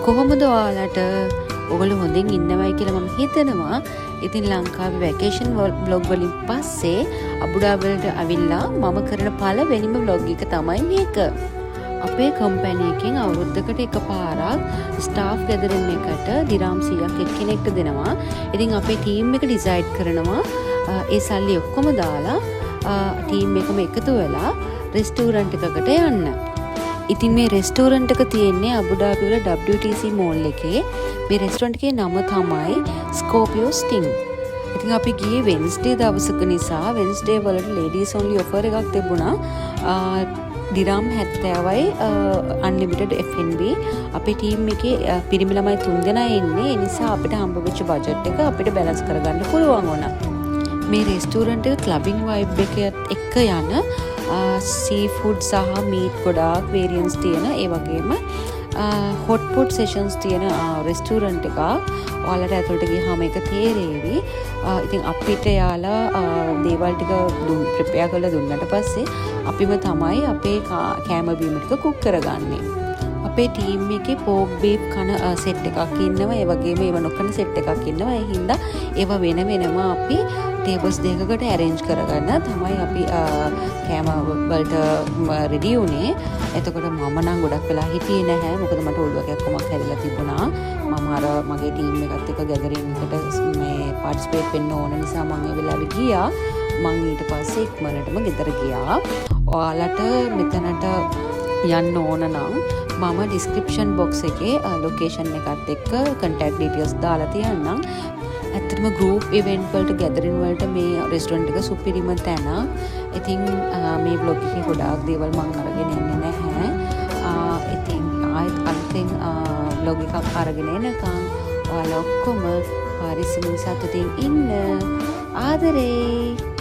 කොහොමද ඔයාලට ඔයගොල්ලෝ හොඳින් ඉන්නවයි කියලා මම හිතනවා. ඉතින් ලංකාවේ වැකේෂන් බ්ලොග් වලින් පස්සේ අබුඩාබි වලට අවිල්ලා මම කරන පළවෙනිම බ්ලොග් එක තමයි මේක. අපේ කම්පැනි එකෙන් අවුරුද්දකට එකපාරක් ස්ටාෆ් ගැදරින් එකට දිරාම් 100ක් එක්කෙනෙක්ට දෙනවා. ඉතින් අපේ ටීම් එක ඩිසයිඩ් කරනවා ඒ සල්ලි ඔක්කොම දාලා ටීම් එකම එකතු වෙලා රෙස්ටෝරන්ට් එකකට යන්න. ඉතින් මේ රෙස්ටෝරන්ට් එක තියෙන්නේ අබුඩාබි වල WTC මෝල් එකේ. මේ රෙස්ටෝරන්ට් එකේ නම තමයි ස්කෝපියෝ ස්ටිං. ඉතින් අපි ගියේ වෙන්ස්ඩේ දවසක නිසා වෙන්ස්ඩේ වලට ලේඩීස් ඔන්ලි ඔෆර් එකක් තිබුණා. දිරාම් 70යි අන්ලිමිටඩ් F&B. අපේ ටීම් එකේ පිරිමි ළමයි 3 දෙනා ඉන්නේ. ඒ නිසා අපිට හම්බ වෙච්ච බජට් එක අපිට බැලන්ස් කරගන්න පුළුවන් වුණා. මේ රෙස්ටෝරන්ට් එක ක්ලබින් වයිබ් එකත් එක්ක යන සී ෆුඩ් සහ මීට් ගොඩාක් වේරියන්ස් තියෙන ඒ වගේම හොට් පොට් සෙෂන්ස් තියෙන රෙස්ටෝරන්ට් එකක්. ඔයාලට ඇතුළට ගියාම ඒක තේරෙවි. ඉතින් අපිට යාලා දේවල් ටික ප්‍රෙපෙයාර් කරලා දුන්නාට පස්සේ අපිම තමයි අපේ කෑම බීම ටික කුක් කරගන්නේ. අපේ ටීම් එකේ පෝක් බීෆ් කන සෙට් එකක් ඉන්නවා. ඒ වගේම ඒව නොකන සෙට් එකක් ඉන්නවා. ඒ හින්දා ඒව වෙන වෙනම අපි ටේබල්ස් දෙකකට ඇරේන්ජ් කරගන්න තමයි අපි කෑම වලට රෙඩි වුණේ. එතකොට මම නම් ගොඩක් වෙලා හිටියේ නැහැ. මොකද මට ඔළුවක කොමක් හැදිලා තිබුණා. මම අර මගේ ටීම් එකත් එක්ක ගැදරින් එකට මේ පාටිසිපේට් වෙන්න ඕන නිසා මම ඒ වෙලාවේ ගියා. මම ඊට පස්සේ ඉක්මනටම ගෙදර ගියා. ඔයාලට මෙතනට යන්න ඕන නම් මම ඩිස්ක්‍රිප්ෂන් බොක්ස් එකේ ලොකේෂන් එකත් එක්ක කන්ටැක්ට් ඩීටේල්ස් දාලා තියන්නම්. ඇත්තටම ගෲප් ඉවෙන්ට් වලට ගැදරින් වලට මේ රෙස්ටෝරන්ට් එක සුපිරිම තැන. ඉතින් මේ බ්ලොග් එකේ ගොඩාක් දේවල් මම අරගෙන එන්නේ නැහැ. ඉතින් ආයෙත් අලුතෙන් බ්ලොග් එකක් අරගෙන එනකම් ඔයාලා ඔක්කොම පරිස්සමින් සතුටින් ඉන්න. ආදරේ.